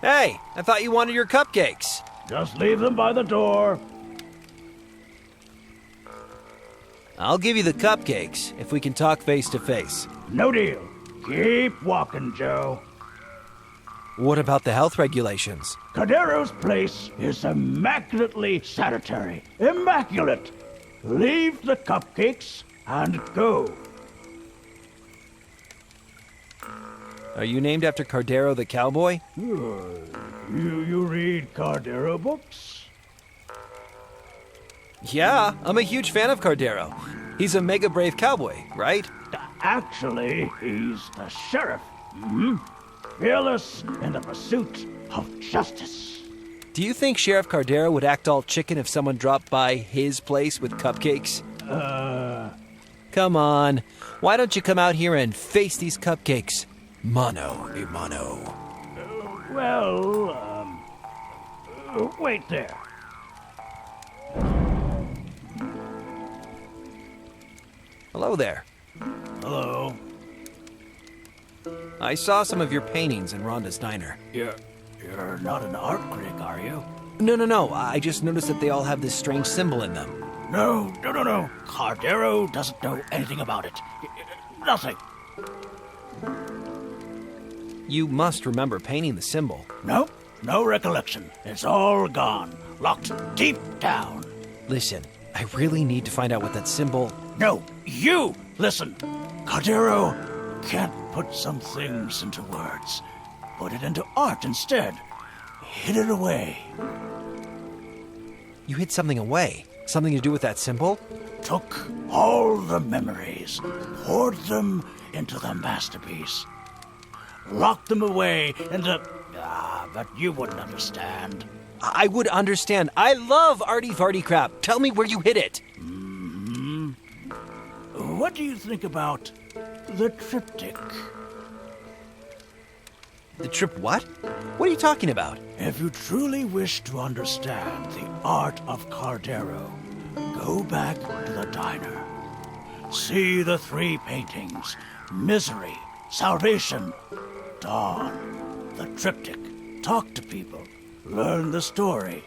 Hey, I thought you wanted your cupcakes. Just leave them by the door. I'll give you the cupcakes if we can talk face to face. No deal. Keep walking, Joe. What about the health regulations? Cardero's place is immaculately sanitary. Immaculate. Leave the cupcakes and go. Are you named after Cardero the cowboy? You read Cardero books? Yeah, I'm a huge fan of Cardero. He's a mega brave cowboy, right? Actually, he's the sheriff. Perilous in the pursuit of justice. Do you think Sheriff Cardero would act all chicken if someone dropped by his place with cupcakes? Come on. Why don't you come out here and face these cupcakes? Mano a mano. Wait there. Hello there. Hello. I saw some of your paintings in Rhonda's diner. You're not an art critic, are you? No. I just noticed that they all have this strange symbol in them. No. Cardero doesn't know anything about it. Nothing. You must remember painting the symbol. No recollection. It's all gone. Locked deep down. Listen, I really need to find out what that symbol... No, you listen. Cardero can't put some things into words. Put it into art instead. Hid it away. You hid something away? Something to do with that symbol? Took all the memories, poured them into the masterpiece. Locked them away into... but you wouldn't understand. I would understand. I love arty-farty crap. Tell me where you hid it. What do you think about the triptych? The trip what? What are you talking about? If you truly wish to understand the art of Cardero, go back to the diner. See the 3 paintings: Misery, Salvation, Dawn. The triptych. Talk to people. Learn the story.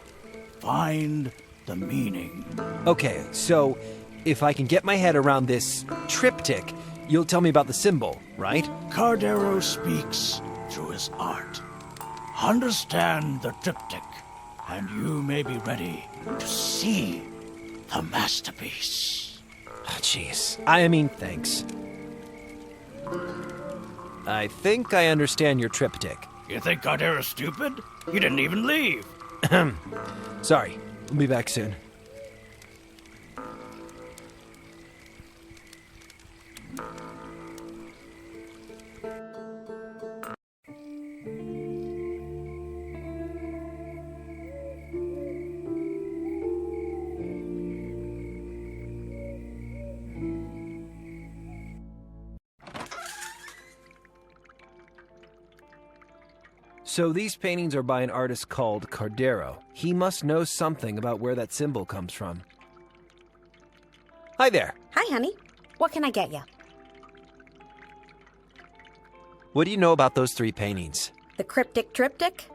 Find the meaning. Okay, so if I can get my head around this triptych, you'll tell me about the symbol, right? Cardero speaks through his art. Understand the triptych, and you may be ready to see the masterpiece. Jeez. I mean, thanks. I think I understand your triptych. You think Cardero's stupid? You didn't even leave. Sorry. We'll be back soon. So these paintings are by an artist called Cardero. He must know something about where that symbol comes from. Hi there. Hi, honey. What can I get you? What do you know about those 3 paintings? The cryptic triptych?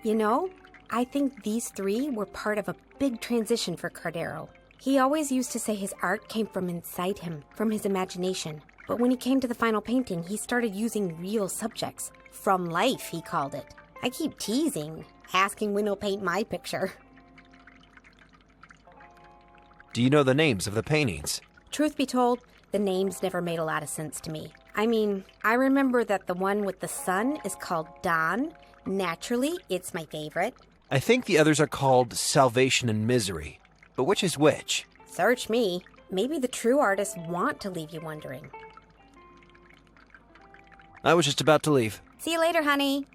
You know, I think these 3 were part of a big transition for Cardero. He always used to say his art came from inside him, from his imagination. But when he came to the final painting, he started using real subjects. From life, he called it. I keep teasing, asking when he'll paint my picture. Do you know the names of the paintings? Truth be told, the names never made a lot of sense to me. I mean, I remember that the one with the sun is called Dawn. Naturally, it's my favorite. I think the others are called Salvation and Misery. But which is which? Search me. Maybe the true artists want to leave you wondering. I was just about to leave. See you later, honey.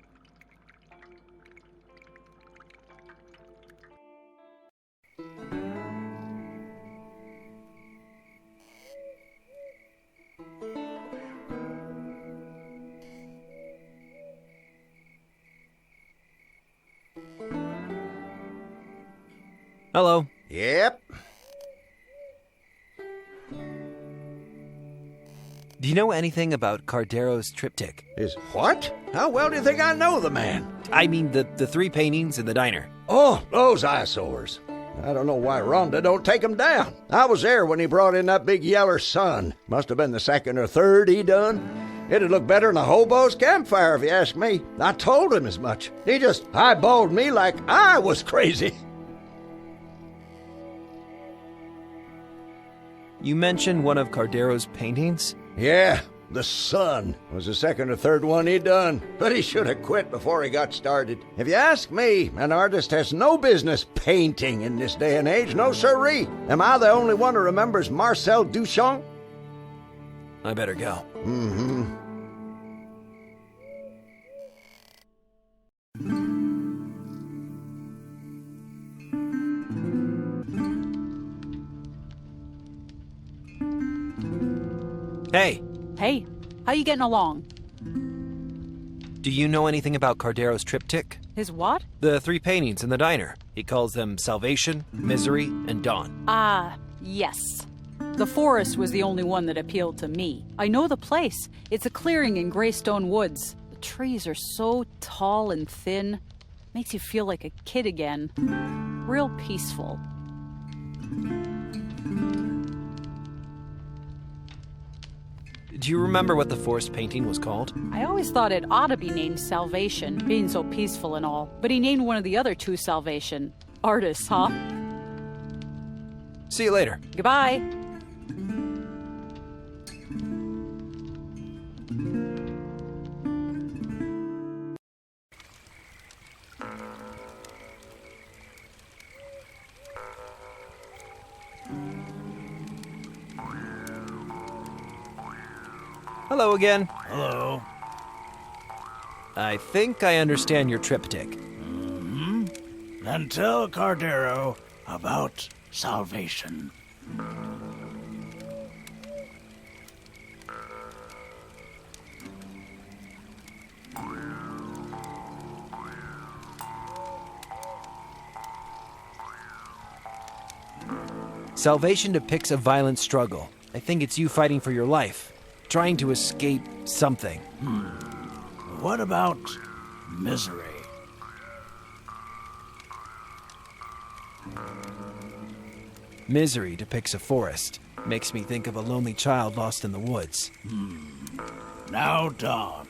Hello. Yep. Do you know anything about Cardero's triptych? Is what? How well do you think I know the man? I mean the three paintings in the diner. Oh, those eyesores. I don't know why Rhonda don't take 'em down. I was there when he brought in that big yeller sun. Must have been the second or third he done. It'd look better than a hobo's campfire if you ask me. I told him as much. He just eyeballed me like I was crazy. You mentioned one of Cardero's paintings? Yeah, the sun was the second or third one he'd done. But he should have quit before he got started. If you ask me, an artist has no business painting in this day and age. No sirree. Am I the only one who remembers Marcel Duchamp? I better go. Mm-hmm. Hey, Hey, how you getting along? do you know anything about Cardero's triptych? His what? The three paintings in the diner. He calls them Salvation, Misery, and Dawn. Yes. The forest was the only one that appealed to me. I know the place. It's a clearing in Greystone Woods. The trees are so tall and thin. Makes you feel like a kid again. Real peaceful. Do you remember what the forest painting was called? I always thought it ought to be named Salvation, being so peaceful and all. But he named one of the other two Salvation. Artists, huh? See you later. Goodbye. Hello again. Hello. I think I understand your triptych. Then tell Cardero about salvation. Salvation depicts a violent struggle. I think it's you fighting for your life, trying to escape something. What about misery? Misery depicts a forest. Makes me think of a lonely child lost in the woods. Now dawn.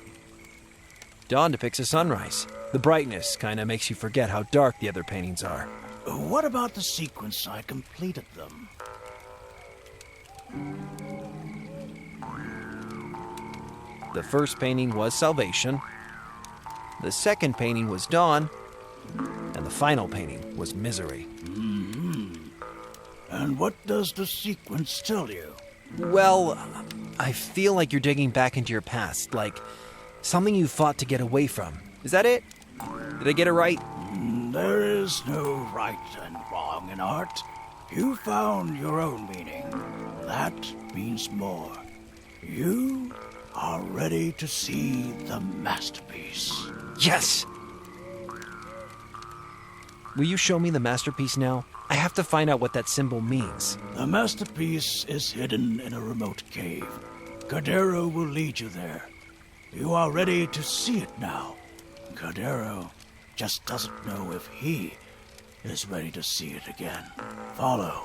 Dawn depicts a sunrise. The brightness kinda makes you forget how dark the other paintings are. What about the sequence I completed them? The first painting was Salvation. The second painting was Dawn. And the final painting was Misery. And what does the sequence tell you? Well, I feel like you're digging back into your past, like something you fought to get away from. Is that it? Did I get it right? There is no right and wrong in art. You found your own meaning. That means more. You are ready to see the masterpiece. Yes! Will you show me the masterpiece now? I have to find out what that symbol means. The masterpiece is hidden in a remote cave. Cardero will lead you there. You are ready to see it now. Cardero just doesn't know if he is ready to see it again. Follow.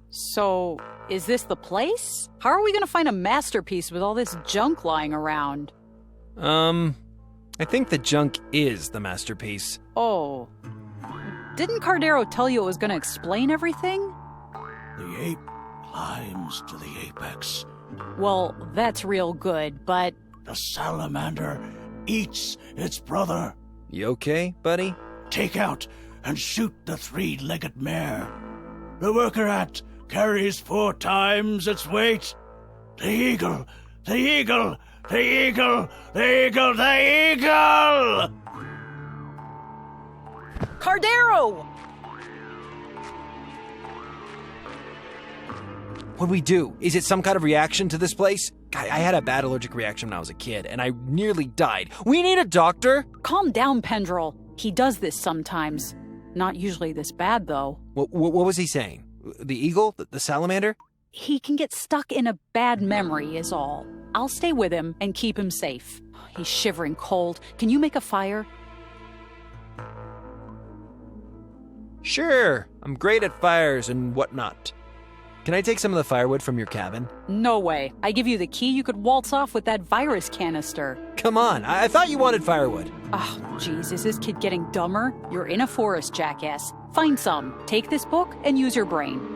So, is this the place? How are we gonna find a masterpiece with all this junk lying around? I think the junk is the masterpiece. Oh. Didn't Cardero tell you it was gonna explain everything? The ape climbs to the apex. Well, that's real good, but The salamander eats its brother. You okay, buddy? Take out and shoot the three-legged mare. The worker ant carries 4 times its weight. The eagle, the eagle, the eagle, the eagle, the eagle! Cardero! What do we do? Is it some kind of reaction to this place? I had a bad allergic reaction when I was a kid, and I nearly died. We need a doctor! Calm down, Pendrell. He does this sometimes. Not usually this bad, though. What was he saying? The eagle? The salamander? He can get stuck in a bad memory is all. I'll stay with him and keep him safe. He's shivering cold. Can you make a fire? Sure, I'm great at fires and whatnot. Can I take some of the firewood from your cabin? No way. I give you the key, you could waltz off with that virus canister. Come on, I thought you wanted firewood. Oh, jeez, is this kid getting dumber? You're in a forest, jackass. Find some. Take this book and use your brain.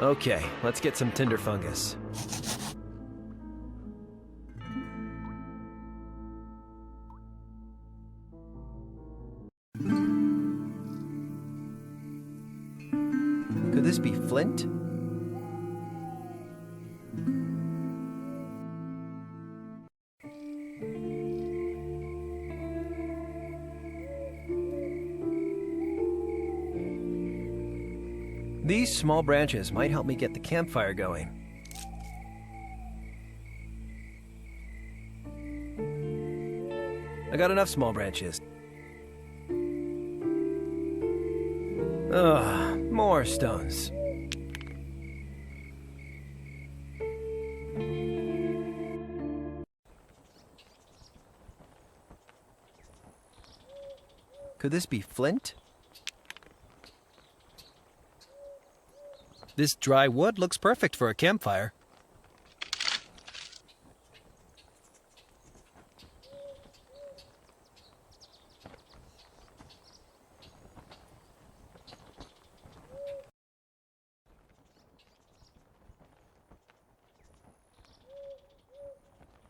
Okay, let's get some tinder fungus. Could this be flint? These small branches might help me get the campfire going. I got enough small branches. Ugh, more stones. Could this be flint? This dry wood looks perfect for a campfire.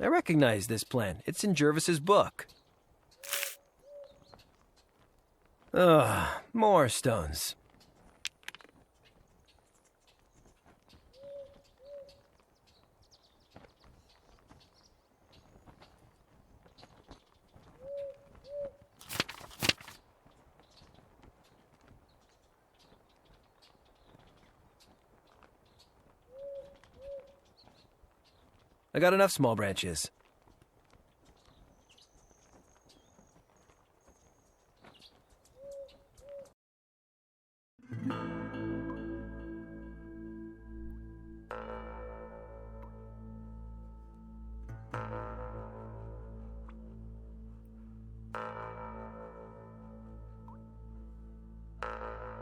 I recognize this plant. It's in Jervis's book. Ugh, more stones. I got enough small branches.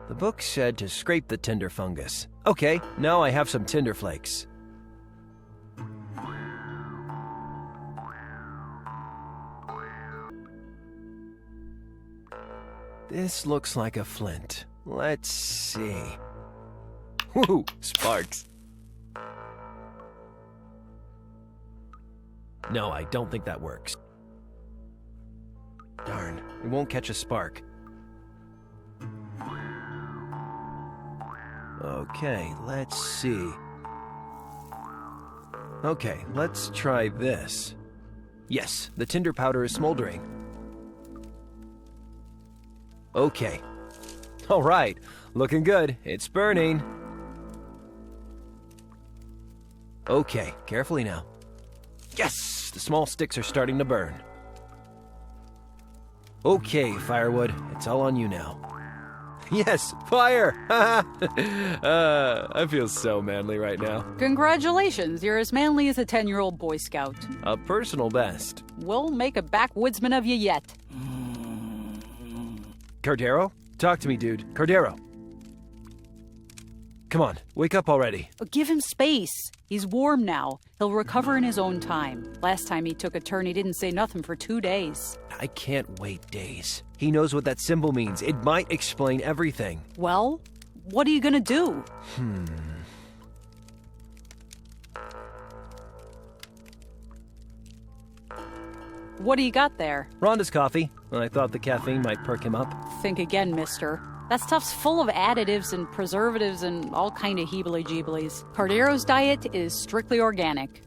The book said to scrape the tinder fungus. Okay, now I have some tinder flakes. This looks like a flint. Let's see. Woo! Sparks. No, I don't think that works. Darn, it won't catch a spark. Okay, let's see. Okay, let's try this. Yes, the tinder powder is smoldering. Okay. All right, looking good. It's burning. Okay, carefully now. Yes, the small sticks are starting to burn. Okay, firewood, it's all on you now. Yes, fire! I feel so manly right now. Congratulations, you're as manly as a 10-year-old Boy Scout. A personal best. We'll make a backwoodsman of you yet. Cardero? Talk to me, dude. Cardero. Come on, wake up already. Give him space. He's warm now. He'll recover in his own time. Last time he took a turn, he didn't say nothing for 2 days. I can't wait days. He knows what that symbol means. It might explain everything. Well, what are you gonna do? What do you got there? Rhonda's coffee. I thought the caffeine might perk him up. Think again, mister. That stuff's full of additives and preservatives and all kind of heebly-jeeblies. Cardero's diet is strictly organic.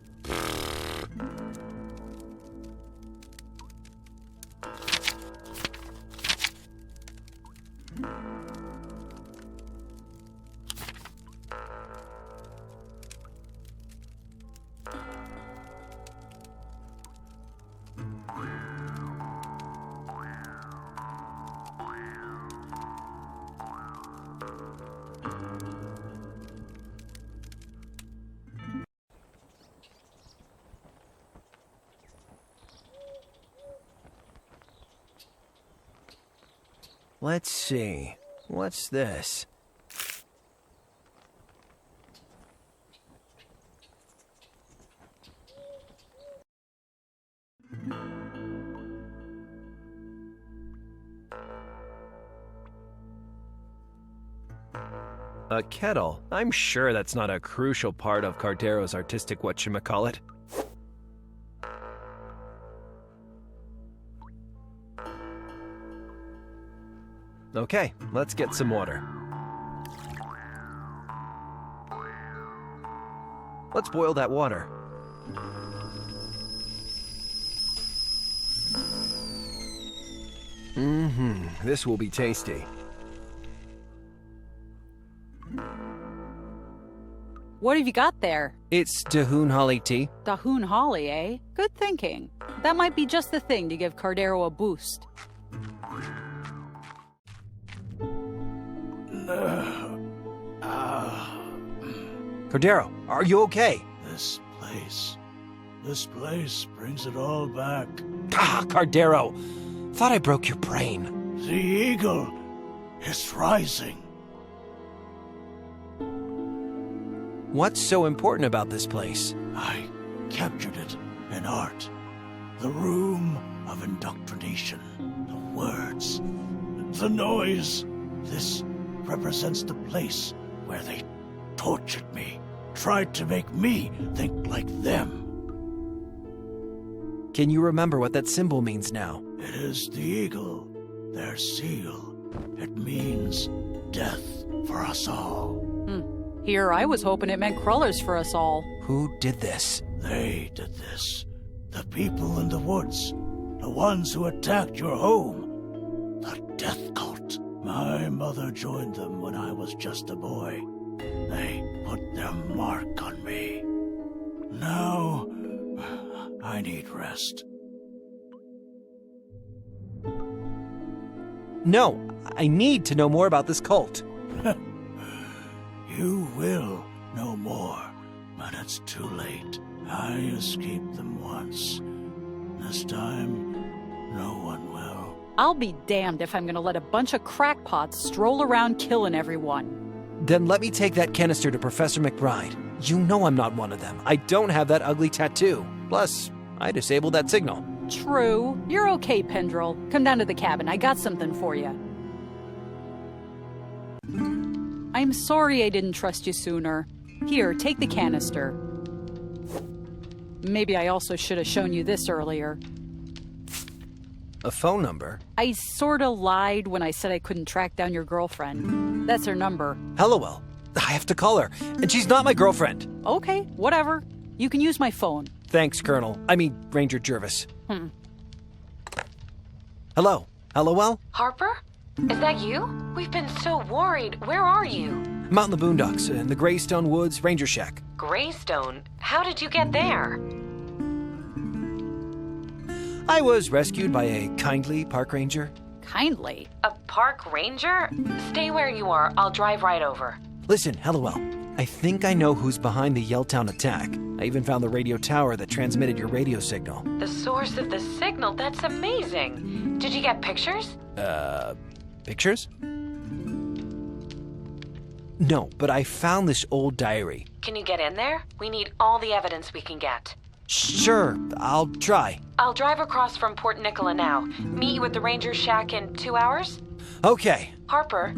Let's see. What's this? A kettle? I'm sure that's not a crucial part of Cardero's artistic whatchamacallit. Okay, let's get some water. Let's boil that water. This will be tasty. What have you got there? It's Dahoon Holly tea. Dahoon Holly, eh? Good thinking. That might be just the thing to give Cardero a boost. Cardero, are you okay? This place brings it all back. Ah, Cardero! Thought I broke your brain. The eagle is rising. What's so important about this place? I captured it in art. The room of indoctrination. The words. The noise. This represents the place where they tortured me. Tried to make me think like them. Can you remember what that symbol means now? It is the eagle, their seal. It means death for us all. Here, I was hoping it meant crullers for us all. Who did this? They did this. The people in the woods. The ones who attacked your home. The death cult. My mother joined them when I was just a boy. They put their mark on me. Now, I need rest. No, I need to know more about this cult. You will know more, but it's too late. I escaped them once. This time, no one will. I'll be damned if I'm gonna let a bunch of crackpots stroll around killing everyone. Then let me take that canister to Professor McBride. You know I'm not one of them. I don't have that ugly tattoo. Plus, I disabled that signal. True. You're okay, Pendrell. Come down to the cabin. I got something for you. I'm sorry I didn't trust you sooner. Here, take the canister. Maybe I also should have shown you this earlier. A phone number? I sorta lied when I said I couldn't track down your girlfriend. That's her number. Hello. I have to call her, and she's not my girlfriend. Okay, whatever. You can use my phone. Thanks, Colonel. I mean, Ranger Jervis. Hello? Hallowell? Harper? Is that you? We've been so worried. Where are you? I'm out in the boondocks, in the Greystone Woods Ranger Shack. Greystone? How did you get there? I was rescued by a kindly park ranger. Kindly? A park ranger? Stay where you are. I'll drive right over. Listen, Hallowell, I think I know who's behind the Yelltown attack. I even found the radio tower that transmitted your radio signal. The source of the signal? That's amazing. Did you get pictures? Pictures? No, but I found this old diary. Can you get in there? We need all the evidence we can get. Sure, I'll try. I'll drive across from Port Nicola now. Meet you at the Ranger's Shack in 2 hours? Okay. Harper,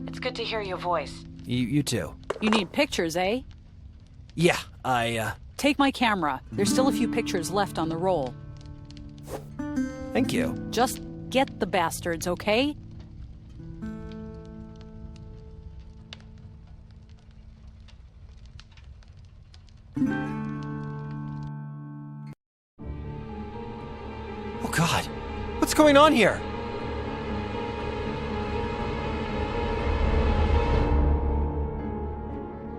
it's good to hear your voice. You too. You need pictures, eh? Yeah, Take my camera. There's still a few pictures left on the roll. Thank you. Just get the bastards, okay? Oh, God. What's going on here?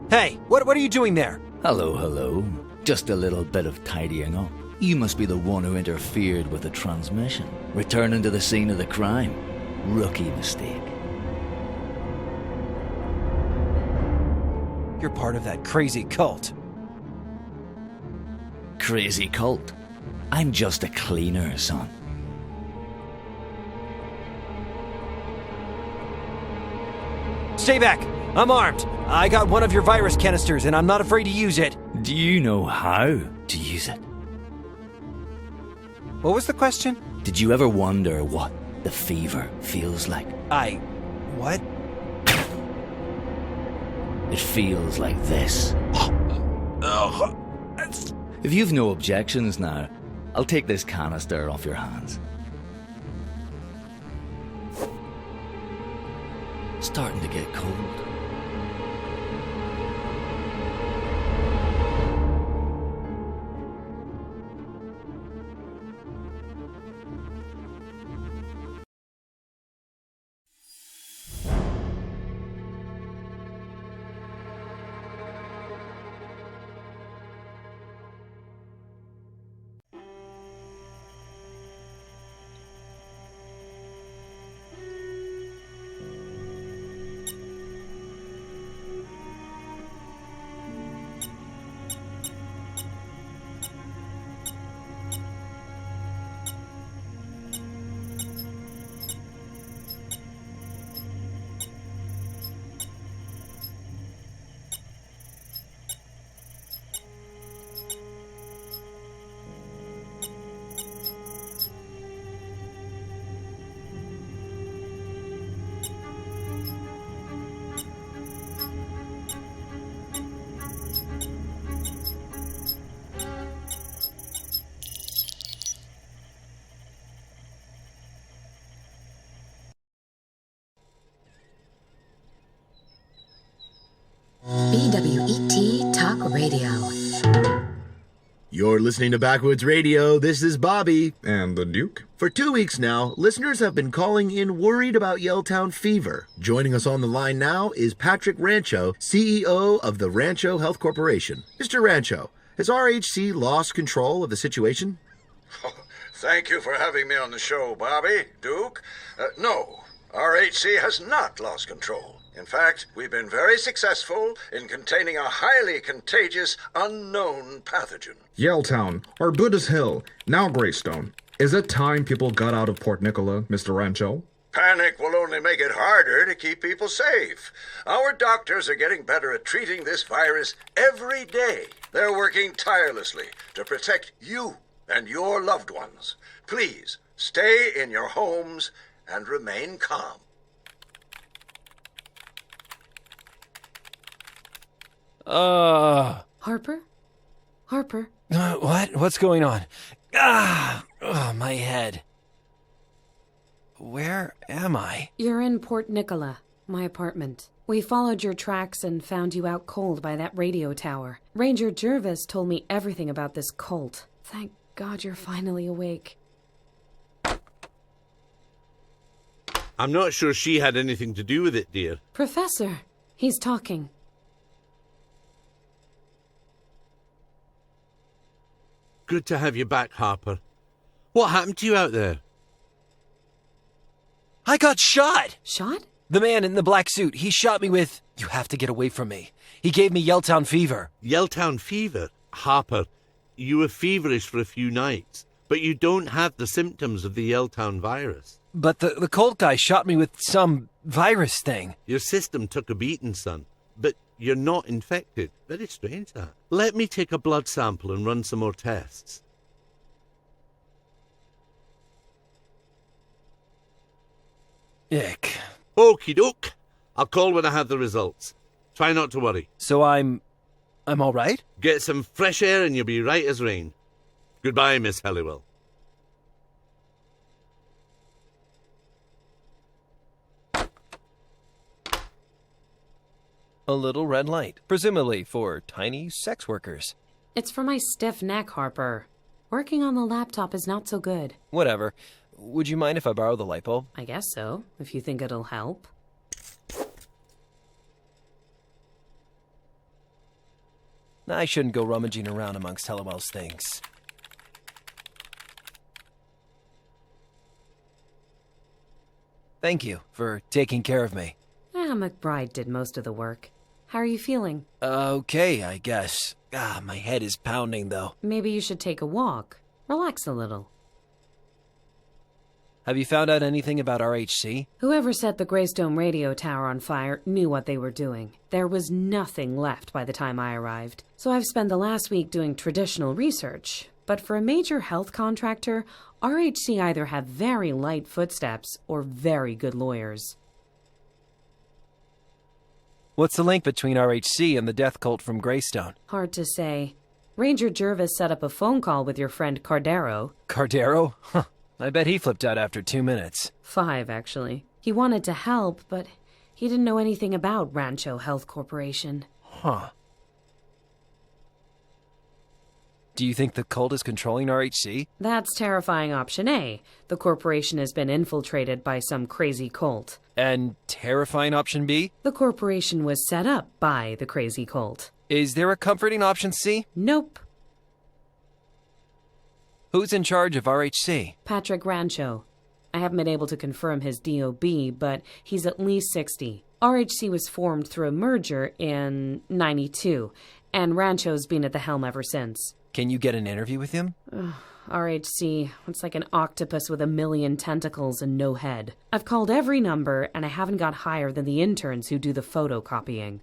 Hey, what are you doing there? Hello, hello. Just a little bit of tidying up. You must be the one who interfered with the transmission. Returning to the scene of the crime. Rookie mistake. You're part of that crazy cult. Crazy cult. I'm just a cleaner, son. Stay back. I'm armed. I got one of your virus canisters, and I'm not afraid to use it. Do you know how to use it? What was the question? Did you ever wonder what the fever feels like? What? It feels like this. If you've no objections now, I'll take this canister off your hands. Starting to get cold. BWET Talk Radio. You're listening to Backwoods Radio. This is Bobby. And the Duke. For 2 weeks now, listeners have been calling in worried about Yelltown fever. Joining us on the line now is Patrick Rancho, CEO of the Rancho Health Corporation. Mr. Rancho, has RHC lost control of the situation? Thank you for having me on the show, Bobby. Duke? No, RHC has not lost control. In fact, we've been very successful in containing a highly contagious, unknown pathogen. Yelltown, or Buddha's Hill, now Greystone. Is it time people got out of Port Nicola, Mr. Rancho? Panic will only make it harder to keep people safe. Our doctors are getting better at treating this virus every day. They're working tirelessly to protect you and your loved ones. Please, stay in your homes and remain calm. Harper? Harper? What? What's going on? My head. Where am I? You're in Port Nicola, my apartment. We followed your tracks and found you out cold by that radio tower. Ranger Jervis told me everything about this cult. Thank God you're finally awake. I'm not sure she had anything to do with it, dear. Professor, he's talking. Good to have you back, Harper. What happened to you out there? I got shot! Shot? The man in the black suit, he shot me with... You have to get away from me. He gave me Yelltown fever. Yelltown fever? Harper, you were feverish for a few nights, but you don't have the symptoms of the Yelltown virus. But the cult guy shot me with some virus thing. Your system took a beating, son. But you're not infected. Very strange, that. Let me take a blood sample and run some more tests. Ick. Okie doke. I'll call when I have the results. Try not to worry. So I'm all right? Get some fresh air and you'll be right as rain. Goodbye, Miss Halliwell. A little red light, presumably for tiny sex workers. It's for my stiff neck, Harper. Working on the laptop is not so good. Whatever. Would you mind if I borrow the light bulb? I guess so, if you think it'll help. I shouldn't go rummaging around amongst Halliwell's things. Thank you for taking care of me. McBride did most of the work. How are you feeling? Okay, I guess. My head is pounding, though. Maybe you should take a walk. Relax a little. Have you found out anything about RHC? Whoever set the Greystone radio tower on fire knew what they were doing. There was nothing left by the time I arrived. So I've spent the last week doing traditional research. But for a major health contractor, RHC either have very light footsteps or very good lawyers. What's the link between RHC and the death cult from Greystone? Hard to say. Ranger Jervis set up a phone call with your friend Cardero. Cardero? Huh. I bet he flipped out after 2 minutes. 5, actually. He wanted to help, but he didn't know anything about Rancho Health Corporation. Huh. Do you think the cult is controlling RHC? That's terrifying option A. The corporation has been infiltrated by some crazy cult. And terrifying option B? The corporation was set up by the crazy cult. Is there a comforting option C? Nope. Who's in charge of RHC? Patrick Rancho. I haven't been able to confirm his DOB, but he's at least 60. RHC was formed through a merger in 92, and Rancho's been at the helm ever since. Can you get an interview with him? RHC, it's like an octopus with a million tentacles and no head. I've called every number, and I haven't got higher than the interns who do the photocopying.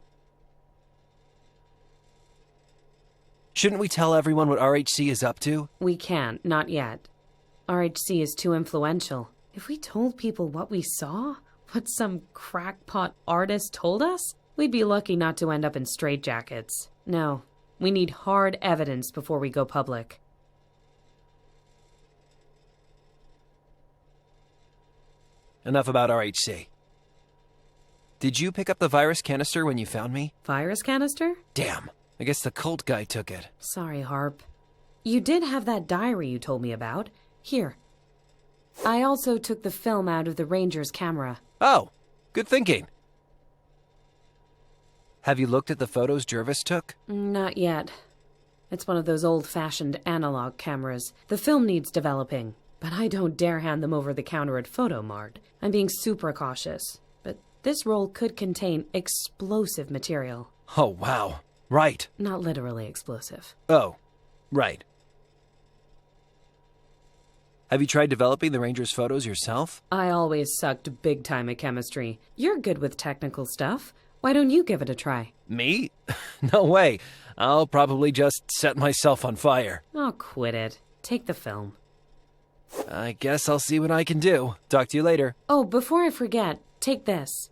Shouldn't we tell everyone what RHC is up to? We can't, not yet. RHC is too influential. If we told people what we saw, what some crackpot artist told us, we'd be lucky not to end up in straitjackets. No, we need hard evidence before we go public. Enough about RHC. Did you pick up the virus canister when you found me? Virus canister? Damn. I guess the cult guy took it. Sorry, Harp. You did have that diary you told me about. Here. I also took the film out of the Ranger's camera. Oh, good thinking. Have you looked at the photos Jervis took? Not yet. It's one of those old-fashioned analog cameras. The film needs developing, but I don't dare hand them over the counter at Photomart. I'm being super cautious, but this roll could contain explosive material. Oh, wow. Right. Not literally explosive. Oh, right. Have you tried developing the Ranger's photos yourself? I always sucked big time at chemistry. You're good with technical stuff. Why don't you give it a try? Me? No way. I'll probably just set myself on fire. Oh, quit it. Take the film. I guess I'll see what I can do. Talk to you later. Oh, before I forget, take this.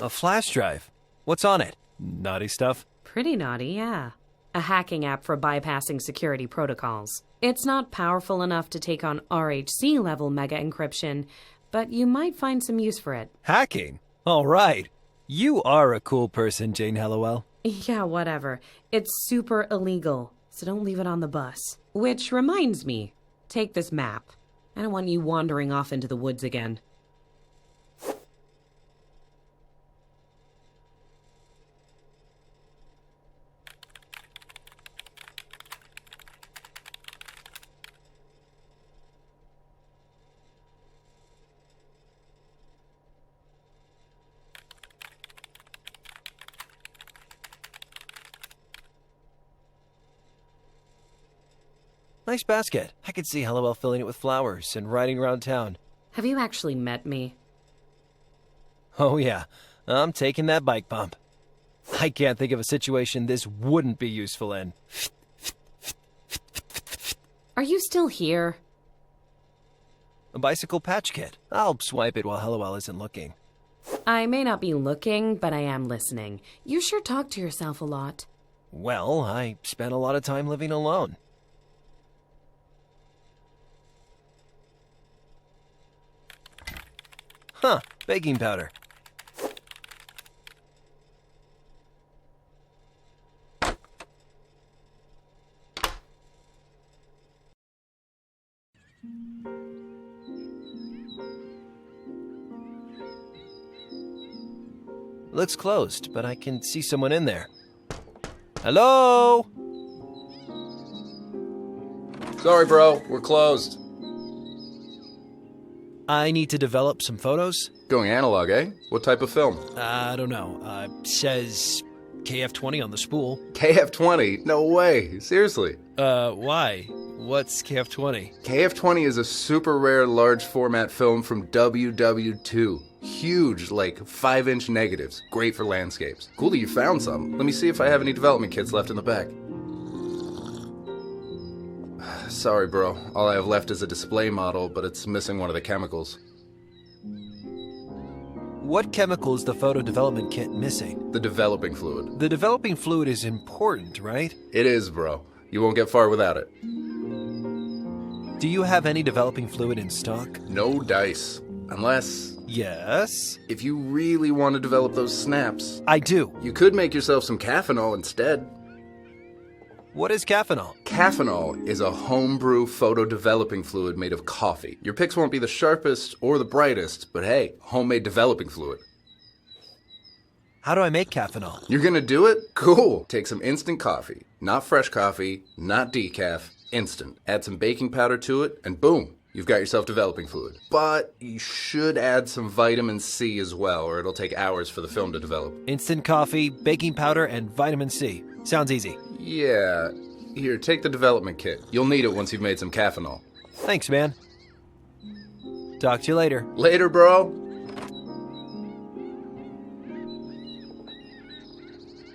A flash drive? What's on it? Naughty stuff? Pretty naughty, yeah. A hacking app for bypassing security protocols. It's not powerful enough to take on RHC-level mega encryption, but you might find some use for it. Hacking? All right. You are a cool person, Jane Halliwell. Yeah, whatever. It's super illegal, so don't leave it on the bus. Which reminds me, take this map. I don't want you wandering off into the woods again. Nice basket. I could see Halliwell filling it with flowers and riding around town. Have you actually met me? Oh, yeah. I'm taking that bike bump. I can't think of a situation this wouldn't be useful in. Are you still here? A bicycle patch kit. I'll swipe it while Hellowell isn't looking. I may not be looking, but I am listening. You sure talk to yourself a lot. Well, I spent a lot of time living alone. Huh, baking powder. Looks closed, but I can see someone in there. Hello? Sorry, bro. We're closed. I need to develop some photos. Going analog, eh? What type of film? I don't know. Says KF20 on the spool. KF20? No way. Seriously. Why? What's KF20? KF20 is a super rare large format film from WW2. Huge, like 5-inch negatives. Great for landscapes. Cool that you found some. Let me see if I have any development kits left in the back. Sorry, bro. All I have left is a display model, but it's missing one of the chemicals. What chemical is the photo development kit missing? The developing fluid. The developing fluid is important, right? It is, bro. You won't get far without it. Do you have any developing fluid in stock? No dice. Unless... Yes? If you really want to develop those snaps... I do. You could make yourself some caffeinol instead. What is caffeinol? Caffeinol is a homebrew photo-developing fluid made of coffee. Your pics won't be the sharpest or the brightest, but hey, homemade developing fluid. How do I make caffeinol? You're gonna do it? Cool. Take some instant coffee. Not fresh coffee, not decaf, instant. Add some baking powder to it, and boom. You've got yourself developing fluid. But you should add some vitamin C as well, or it'll take hours for the film to develop. Instant coffee, baking powder, and vitamin C. Sounds easy. Yeah. Here, take the development kit. You'll need it once you've made some caffeinol. Thanks, man. Talk to you later. Later, bro.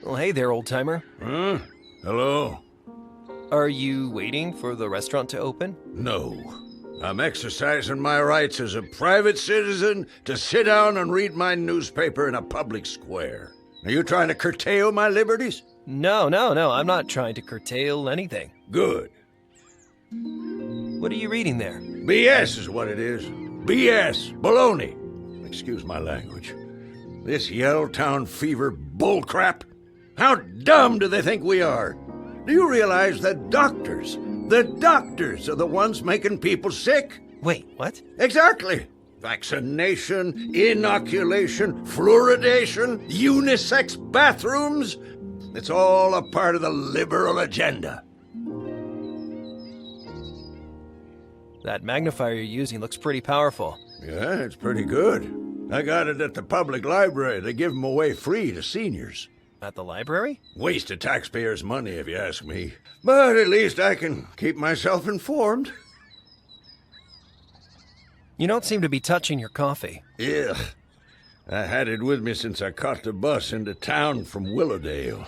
Well, hey there, old-timer. Huh? Hello? Are you waiting for the restaurant to open? No. I'm exercising my rights as a private citizen to sit down and read my newspaper in a public square. Are you trying to curtail my liberties? No. I'm not trying to curtail anything. Good. What are you reading there? BS is what it is. BS. Baloney. Excuse my language. This Yellowtown fever bullcrap. How dumb do they think we are? Do you realize that doctors are the ones making people sick? Wait, what? Exactly. Vaccination, inoculation, fluoridation, unisex bathrooms. It's all a part of the liberal agenda. That magnifier you're using looks pretty powerful. Yeah, it's pretty good. I got it at the public library. They give them away free to seniors. At the library? Waste of taxpayers' money, if you ask me. But at least I can keep myself informed. You don't seem to be touching your coffee. Ugh. I had it with me since I caught the bus into town from Willowdale.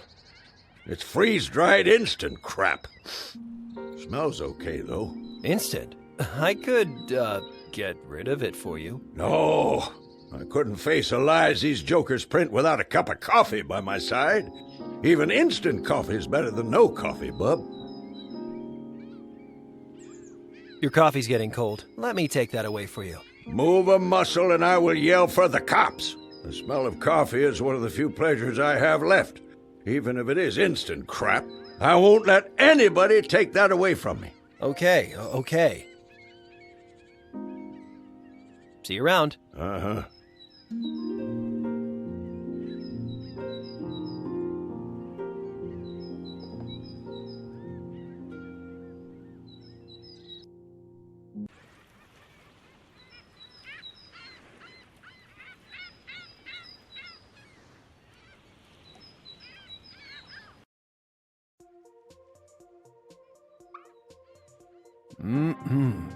It's freeze-dried instant crap. Smells okay, though. Instant? I could, get rid of it for you. No. I couldn't face the lies these jokers print without a cup of coffee by my side. Even instant coffee is better than no coffee, bub. Your coffee's getting cold. Let me take that away for you. Move a muscle and I will yell for the cops. The smell of coffee is one of the few pleasures I have left. Even if it is instant crap, I won't let anybody take that away from me. Okay. See you around. Uh-huh.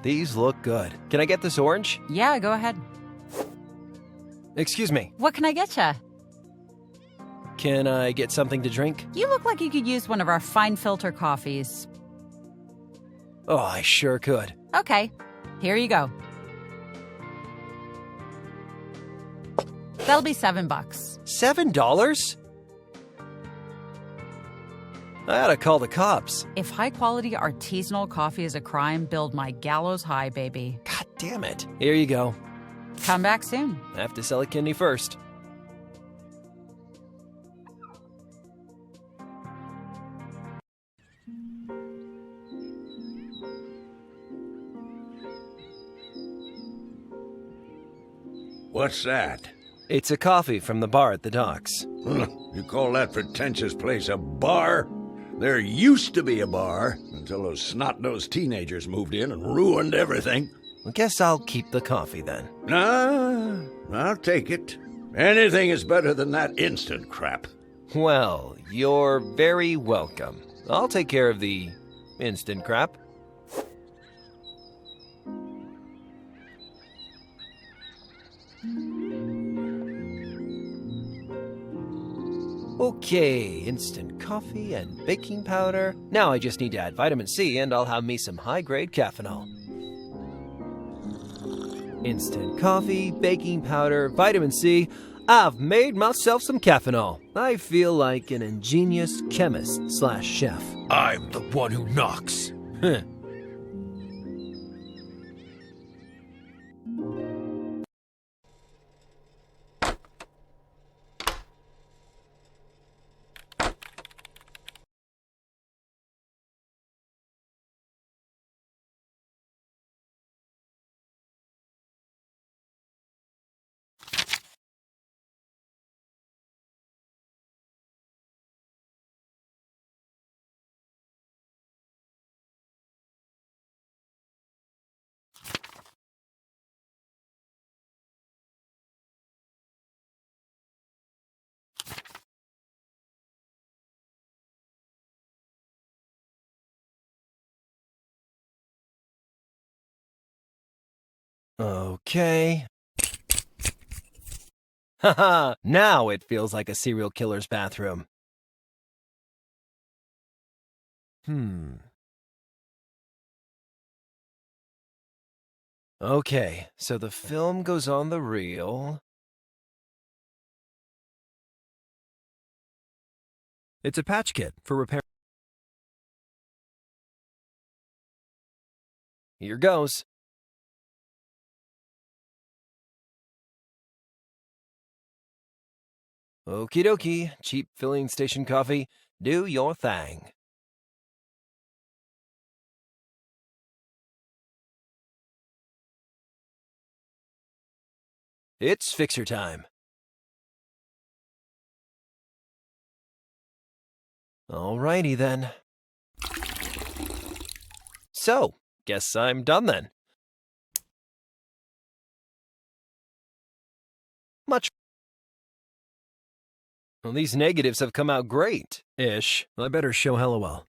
These look good. Can I get this orange? Yeah, go ahead. Excuse me. What can I get ya? Can I get something to drink? You look like you could use one of our fine filter coffees. Oh, I sure could. Okay, here you go. That'll be $7. $7? I ought to call the cops. If high-quality artisanal coffee is a crime, build my gallows high, baby. God damn it. Here you go. Come back soon. I have to sell a kidney first. What's that? It's a coffee from the bar at the docks. You call that pretentious place a bar? There used to be a bar until those snot-nosed teenagers moved in and ruined everything. I guess I'll keep the coffee then. Nah, I'll take it. Anything is better than that instant crap. Well, you're very welcome. I'll take care of the instant crap. Okay, instant coffee and baking powder. Now I just need to add vitamin C and I'll have me some high-grade caffeinol. Instant coffee, baking powder, vitamin C. I've made myself some caffeinol. I feel like an ingenious chemist/chef. I'm the one who knocks. Okay. Haha, now it feels like a serial killer's bathroom. Okay, so the film goes on the reel. It's a patch kit for repair. Here goes. Okie dokie, cheap filling station coffee, do your thing. It's fixer time. Alrighty then. So, guess I'm done then. Much. Well, these negatives have come out great-ish. I better show Hellowell.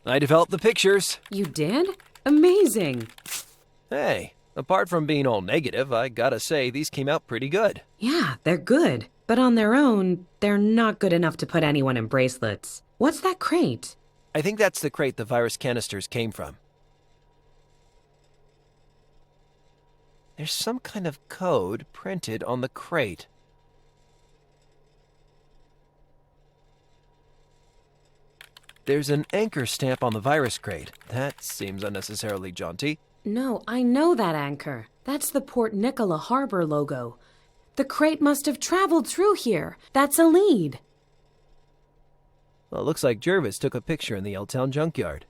I developed the pictures. You did? Amazing. Hey, apart from being all negative, I gotta say these came out pretty good. Yeah, they're good. But on their own, they're not good enough to put anyone in bracelets. What's that crate? I think that's the crate the virus canisters came from. There's some kind of code printed on the crate. There's an anchor stamp on the virus crate. That seems unnecessarily jaunty. No, I know that anchor. That's the Port Nicola Harbor logo. The crate must have traveled through here. That's a lead. Well, it looks like Jervis took a picture in the L-Town junkyard.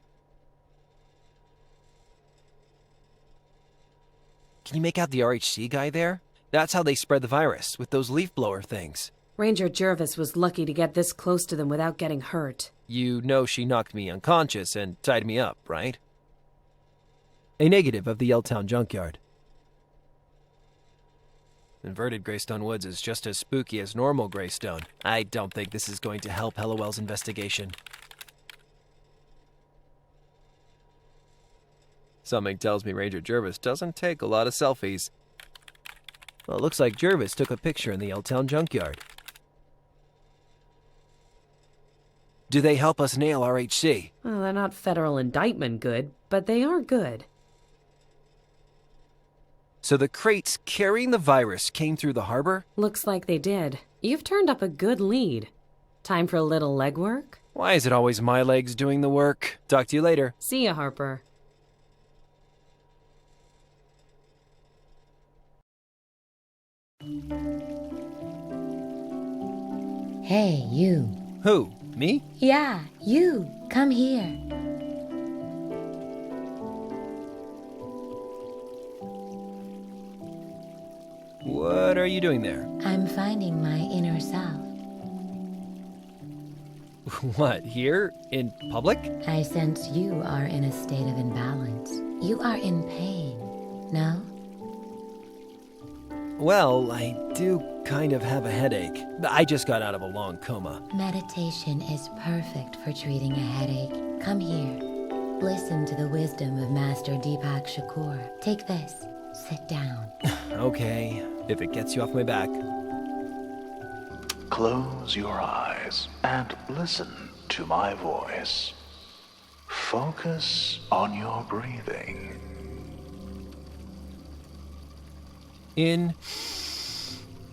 Can you make out the RHC guy there? That's how they spread the virus, with those leaf blower things. Ranger Jervis was lucky to get this close to them without getting hurt. You know she knocked me unconscious and tied me up, right? A negative of the L-Town junkyard. Inverted Greystone Woods is just as spooky as normal Greystone. I don't think this is going to help Hellowell's investigation. Something tells me Ranger Jervis doesn't take a lot of selfies. Well, it looks like Jervis took a picture in the Yelltown junkyard. Do they help us nail RHC? Well, they're not federal indictment good, but they are good. So the crates carrying the virus came through the harbor? Looks like they did. You've turned up a good lead. Time for a little legwork? Why is it always my legs doing the work? Talk to you later. See ya, Harper. Hey, you. Who? Me? Yeah, you. Come here. What are you doing there? I'm finding my inner self. What, here? In public? I sense you are in a state of imbalance. You are in pain, no? Well, I do kind of have a headache. I just got out of a long coma. Meditation is perfect for treating a headache. Come here. Listen to the wisdom of Master Deepak Shakur. Take this. Sit down. Okay, if it gets you off my back. Close your eyes and listen to my voice. Focus on your breathing. In,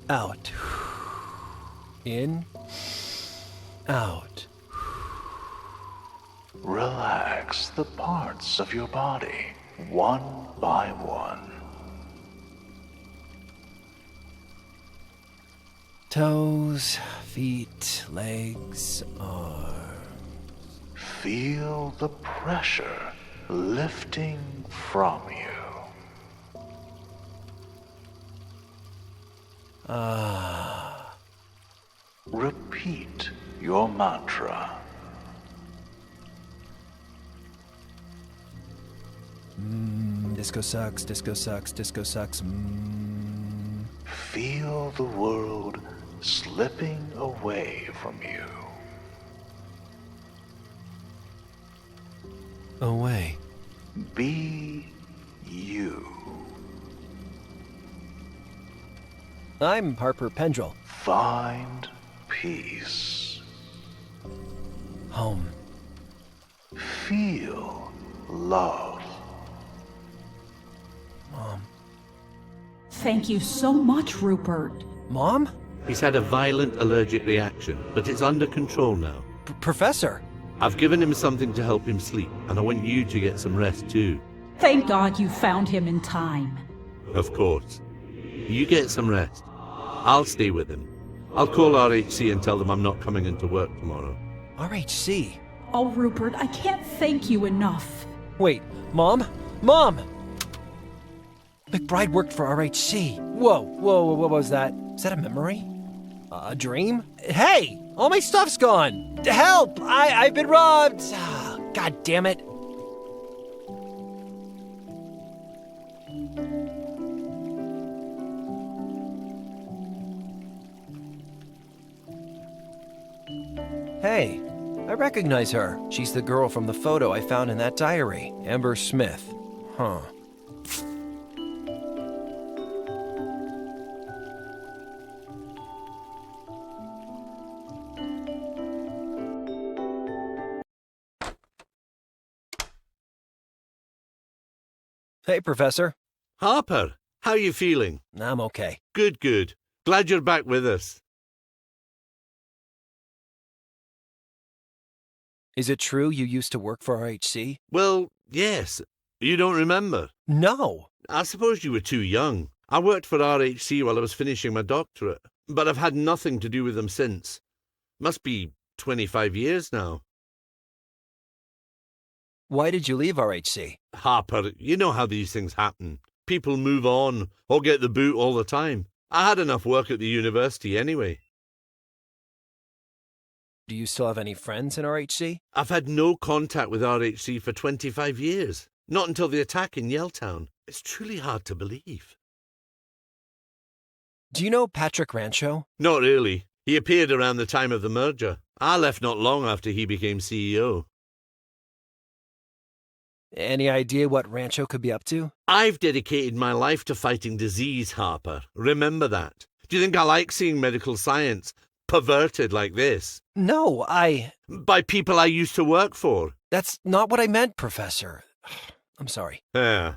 out. In, out. Relax the parts of your body, one by one. Toes, feet, legs, arms. Feel the pressure lifting from you. Repeat your mantra. Disco sucks, disco sucks, disco sucks. Feel the world slipping away from you. Away. Be you. I'm Harper Pendrell. Find peace. Home. Feel love. Mom. Thank you so much, Rupert. Mom? He's had a violent allergic reaction, but it's under control now. Professor? I've given him something to help him sleep, and I want you to get some rest too. Thank God you found him in time. Of course. You get some rest. I'll stay with him. I'll call RHC and tell them I'm not coming into work tomorrow. RHC? Oh, Rupert, I can't thank you enough. Wait, Mom? Mom! McBride worked for RHC. Whoa, what was that? Is that a memory? A dream? Hey! All my stuff's gone! Help! I've been robbed! God damn it. Hey, I recognize her. She's the girl from the photo I found in that diary. Amber Smith. Huh. Hey, Professor. Harper, how you feeling? I'm okay. Good. Glad you're back with us. Is it true you used to work for RHC? Well, yes. You don't remember? No. I suppose you were too young. I worked for RHC while I was finishing my doctorate, but I've had nothing to do with them since. Must be 25 years now. Why did you leave RHC? Harper, you know how these things happen. People move on or get the boot all the time. I had enough work at the university anyway. Do you still have any friends in RHC? I've had no contact with RHC for 25 years. Not until the attack in Yelltown. It's truly hard to believe. Do you know Patrick Rancho? Not really. He appeared around the time of the merger. I left not long after he became CEO. Any idea what Rancho could be up to? I've dedicated my life to fighting disease, Harper. Remember that. Do you think I like seeing medical science perverted like this? No, By people I used to work for. That's not what I meant, Professor. I'm sorry. Yeah.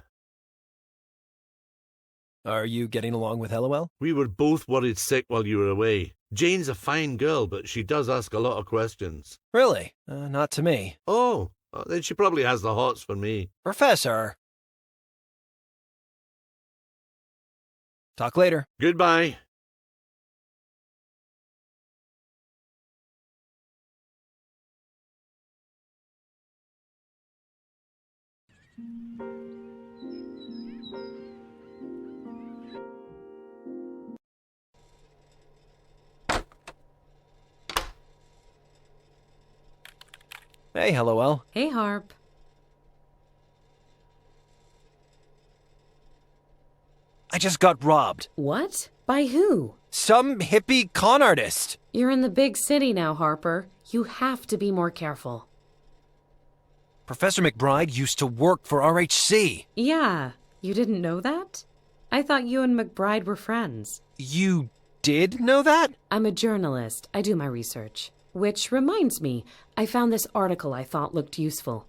Are you getting along with LOL? We were both worried sick while you were away. Jane's a fine girl, but she does ask a lot of questions. Really? Not to me. Oh, then she probably has the hots for me. Professor! Talk later. Goodbye. Hey, LOL. Hey, Harp. I just got robbed. What? By who? Some hippie con artist. You're in the big city now, Harper. You have to be more careful. Professor McBride used to work for RHC. Yeah, you didn't know that? I thought you and McBride were friends. You did know that? I'm a journalist. I do my research. Which reminds me, I found this article I thought looked useful.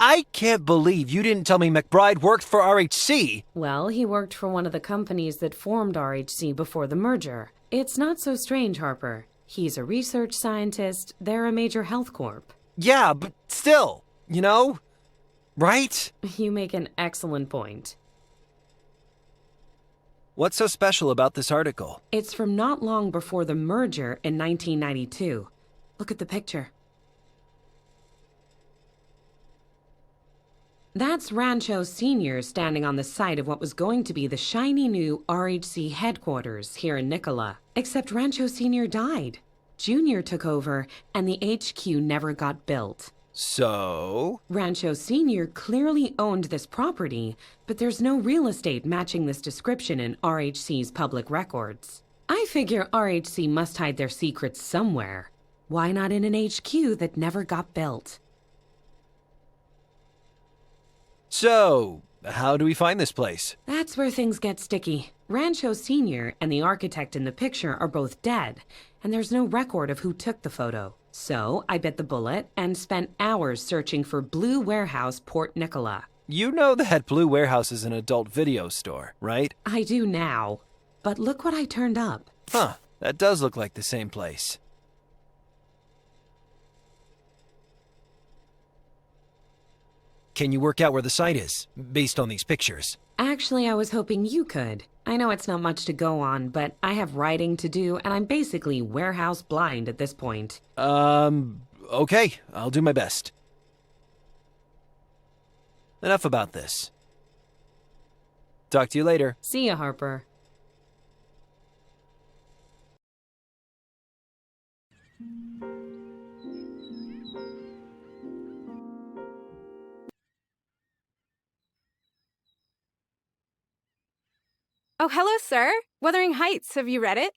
I can't believe you didn't tell me McBride worked for RHC. Well, he worked for one of the companies that formed RHC before the merger. It's not so strange, Harper. He's a research scientist. They're a major health corp. Yeah, but still, you know? Right? You make an excellent point. What's so special about this article? It's from not long before the merger in 1992. Look at the picture. That's Rancho Sr. standing on the site of what was going to be the shiny new RHC headquarters here in Nicola. Except Rancho Sr. died. Junior took over, and the HQ never got built. So? Rancho Sr. clearly owned this property, but there's no real estate matching this description in RHC's public records. I figure RHC must hide their secrets somewhere. Why not in an HQ that never got built? So, how do we find this place? That's where things get sticky. Rancho Sr. and the architect in the picture are both dead, and there's no record of who took the photo. So, I bit the bullet and spent hours searching for Blue Warehouse, Port Nicola. You know that Blue Warehouse is an adult video store, right? I do now. But look what I turned up. Huh, that does look like the same place. Can you work out where the site is, based on these pictures? Actually, I was hoping you could. I know it's not much to go on, but I have writing to do, and I'm basically warehouse blind at this point. Okay, I'll do my best. Enough about this. Talk to you later. See ya, Harper. Oh, hello, sir. Wuthering Heights, have you read it?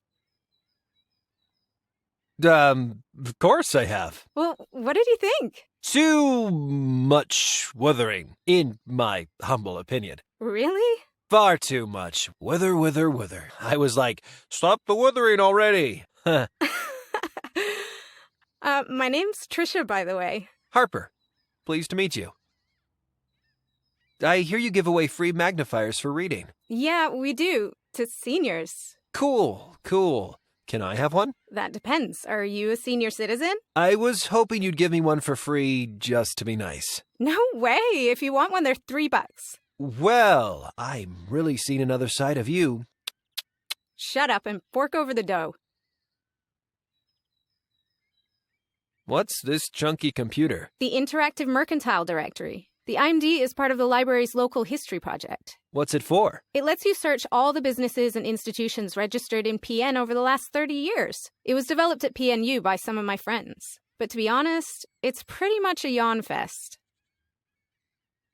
Of course I have. Well, what did you think? Too much wuthering, in my humble opinion. Really? Far too much. Wither, wither, wither. I was like, stop the withering already. My name's Trisha, by the way. Harper, pleased to meet you. I hear you give away free magnifiers for reading. Yeah, we do. To seniors. Cool, cool. Can I have one? That depends. Are you a senior citizen? I was hoping you'd give me one for free just to be nice. No way. If you want one, they're $3. Well, I'm really seeing another side of you. Shut up and fork over the dough. What's this chunky computer? The Interactive Mercantile Directory. The IMD is part of the library's local history project. What's it for? It lets you search all the businesses and institutions registered in PN over the last 30 years. It was developed at PNU by some of my friends. But to be honest, it's pretty much a yawn fest.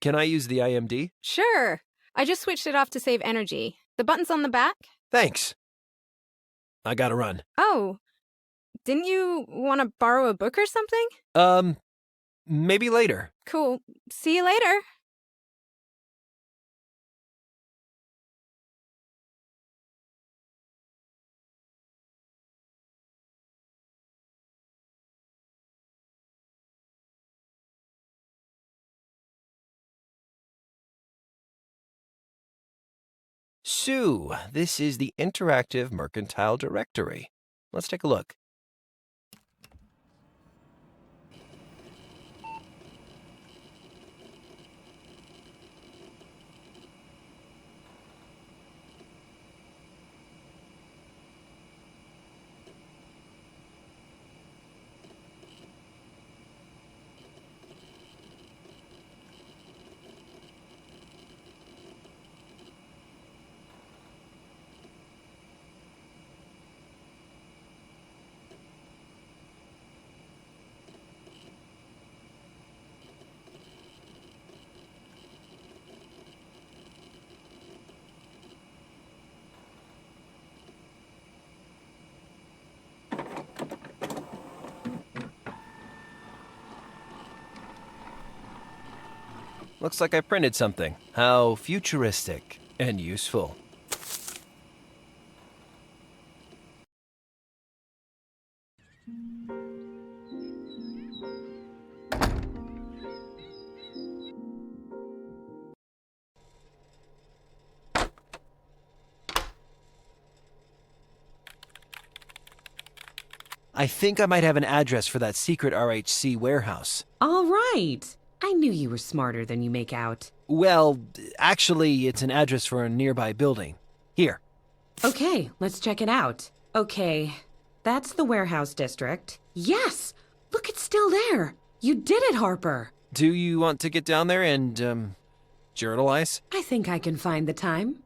Can I use the IMD? Sure. I just switched it off to save energy. The button's on the back. Thanks. I gotta run. Oh. Didn't you want to borrow a book or something? maybe later. Cool. See you later. Sue, this is the Interactive Mercantile Directory. Let's take a look. Looks like I printed something. How futuristic and useful. I think I might have an address for that secret RHC warehouse. All right. I knew you were smarter than you make out. Well, actually, it's an address for a nearby building. Here. Okay, let's check it out. Okay, that's the warehouse district. Yes! Look, it's still there. You did it, Harper. Do you want to get down there and, journalize? I think I can find the time.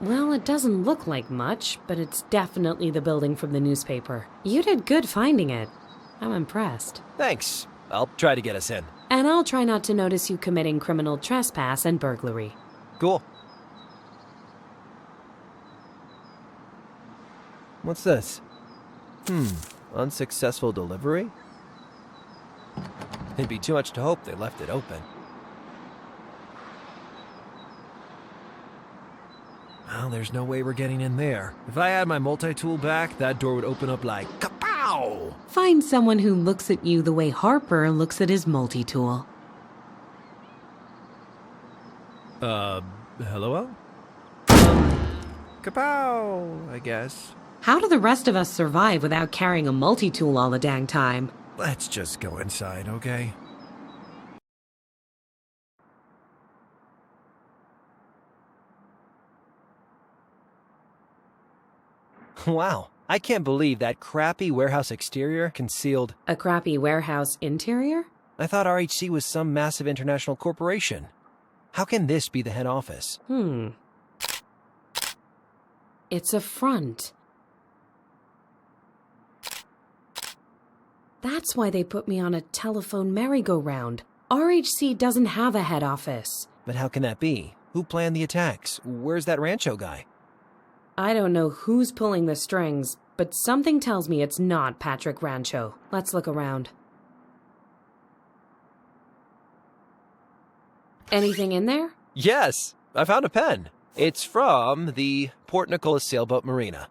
Well, it doesn't look like much, but it's definitely the building from the newspaper. You did good finding it. I'm impressed. Thanks. I'll try to get us in. And I'll try not to notice you committing criminal trespass and burglary. Cool. What's this? Unsuccessful delivery? It'd be too much to hope they left it open. Well, there's no way we're getting in there. If I had my multi-tool back, that door would open up like kapow! Find someone who looks at you the way Harper looks at his multi-tool. Hello? Kapow, I guess. How do the rest of us survive without carrying a multi-tool all the dang time? Let's just go inside, okay? Wow, I can't believe that crappy warehouse exterior concealed... A crappy warehouse interior? I thought RHC was some massive international corporation. How can this be the head office? It's a front. That's why they put me on a telephone merry-go-round. RHC doesn't have a head office. But how can that be? Who planned the attacks? Where's that Rancho guy? I don't know who's pulling the strings, but something tells me it's not Patrick Rancho. Let's look around. Anything in there? Yes, I found a pen. It's from the Port Nicholas Sailboat Marina.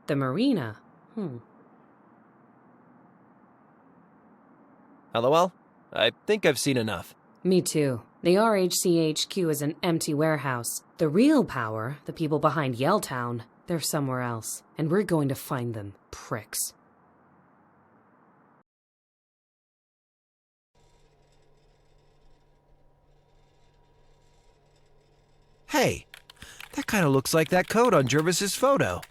The marina? LOL? I think I've seen enough. Me too. The RHC HQ is an empty warehouse. The real power, the people behind Yelltown, they're somewhere else. And we're going to find them, pricks. Hey, that kind of looks like that code on Jervis's photo.